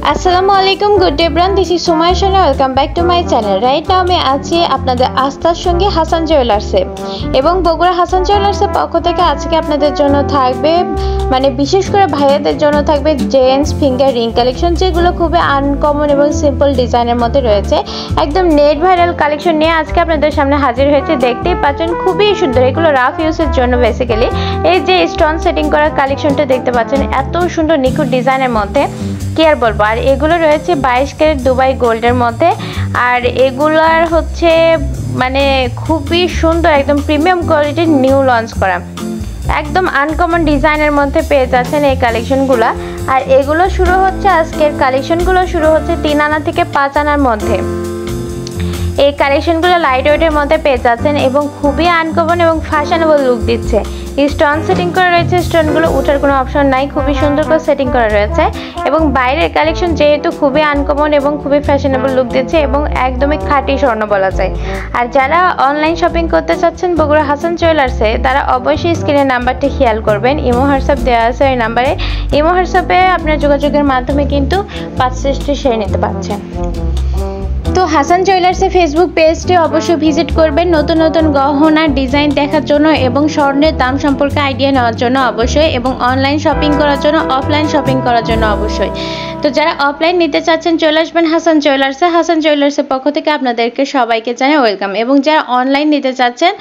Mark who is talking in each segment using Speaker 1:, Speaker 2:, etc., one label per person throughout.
Speaker 1: আসসালামু আলাইকুম, good day bran. This is Sumaiya শানা। Welcome back to my channel. Right now আমি আছি আপনাদের আস্থার সঙ্গে হাসান জুয়েলার্সে, এবং বগুড়া হাসান জুয়েলার্সের পক্ষ থেকে আজকে আপনাদের জন্য থাকবে বিশেষ করে ভাইয়াদের জন্য থাকবে জেন্টস ফিঙ্গার রিং কালেকশন, যেগুলো খুবই আনকমন এবং সিম্পল ডিজাইনের মধ্যে রয়েছে। একদম নেট ভাইরাল কালেকশন নিয়ে আজকে আপনাদের সামনে হাজির হয়েছে। দেখতেই পাচ্ছেন খুবই সুন্দর, এগুলো রাফ ইউজের জন্য বেসিক্যালি। এই যে স্টোন সেটিং করা কালেকশনটা দেখতে পাচ্ছেন, এত সুন্দর নিখুঁত ডিজাইনের মধ্যে কি আর বলবো। আর এগুলো রয়েছে 22 ক্যারেট দুবাই গোল্ডের মধ্যে। আর এগুলার হচ্ছে খুবই সুন্দর, একদম প্রিমিয়াম কোয়ালিটির নিউ লঞ্চ করা, একদম আনকমন ডিজাইনের মধ্যে পেয়ে যাচ্ছেন এই কালেকশনগুলো। আর এগুলো শুরু হচ্ছে, আজকের কালেকশনগুলো শুরু হচ্ছে 3 আনা থেকে 5 আনার মধ্যে। এই কালেকশনগুলো লাইট ওয়েটের মধ্যে পেয়ে যাচ্ছেন এবং খুবই আনকমন এবং ফ্যাশনেবল লুক দিচ্ছে। স্টোন সেটিং করা রয়েছে, স্টোনগুলো উঠার কোনো অপশন নাই, খুবই সুন্দর করে সেটিং করা রয়েছে। এবং বাইরের কালেকশন যেহেতু খুবই আনকমন এবং খুবই ফ্যাশনেবল লুক দিচ্ছে এবং একদমই খাঁটি স্বর্ণ বলা যায়। আর যারা অনলাইন শপিং করতে চাচ্ছেন বগুড়া হাসান জুয়েলার্সে, তারা অবশ্যই স্ক্রিনের নাম্বারটি খেয়াল করবেন। ইমো হোয়াটসঅ্যাপ দেওয়া আছে ওই নাম্বারে। ইমো হোয়াটসঅ্যাপে আপনার যোগাযোগের মাধ্যমে কিন্তু 5-6টি সেরে নিতে পারছেন। তো হাসান জুয়েলার্সের ফেসবুক পেজটি অবশ্যই ভিজিট করবেন নতুন নতুন গহনার ডিজাইন দেখার জন্য এবং স্বর্ণের দাম সম্পর্কে আইডিয়া নেওয়ার জন্য অবশ্যই, এবং অনলাইন শপিং করার জন্য, অফলাইন শপিং করার জন্য অবশ্যই। তো যারা অফলাইন নিতে চাচ্ছেন চলে আসবেন হাসান জুয়েলার্সে। হাসান জুয়েলার্সের পক্ষ থেকে আপনাদেরকে সবাইকে জানাই ওয়েলকাম। এবং যারা অনলাইন নিতে চাচ্ছেন,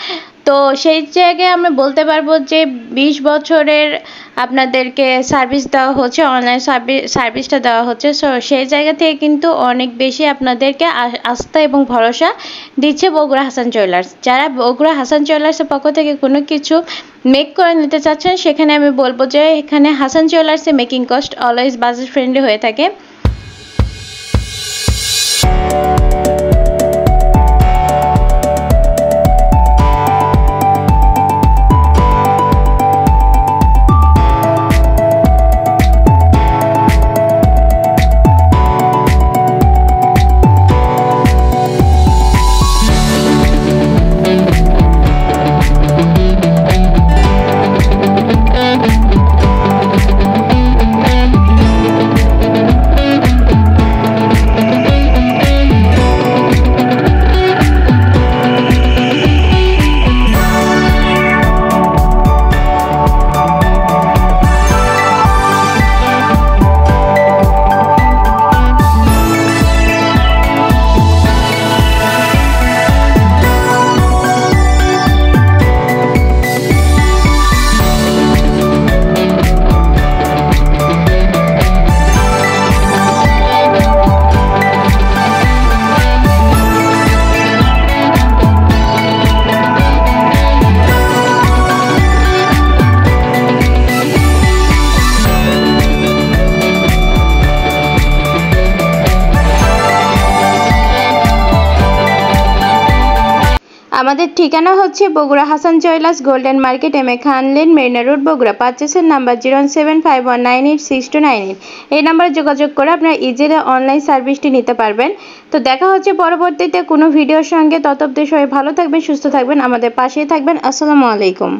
Speaker 1: তো সেই জায়গায় আমরা বলতে পারবো যে 20 বছরের আপনাদেরকে সার্ভিস দেওয়া হচ্ছে, অনলাইন সার্ভিসটা দেওয়া হচ্ছে। সো সেই জায়গা থেকে কিন্তু অনেক বেশি আপনাদেরকে আস্থা এবং ভরসা দিচ্ছে বগুড়া হাসান জুয়েলার্স। যারা বগুড়া হাসান জুয়েলার্সের পক্ষ থেকে কোনো কিছু মেক করে নিতে চাচ্ছেন, সেখানে আমি বলবো যে এখানে হাসান জুয়েলার্সের making cost always budget friendly হয়ে থাকে। আমাদের ঠিকানা হচ্ছে Bogura Hasan jewellers, golden market, M A Khan lane, Marina road, Bogura. পারচেসের নাম্বার 01751986298। এই নাম্বারে যোগাযোগ করে আপনারা ইজিলি অনলাইন সার্ভিসটি নিতে পারবেন। তো দেখা হচ্ছে পরবর্তীতে কোনো ভিডিওর সঙ্গে। ততক্ষণ সবাই ভালো থাকবেন, সুস্থ থাকবেন, আমাদের পাশেই থাকবেন। আসসালামু আলাইকুম।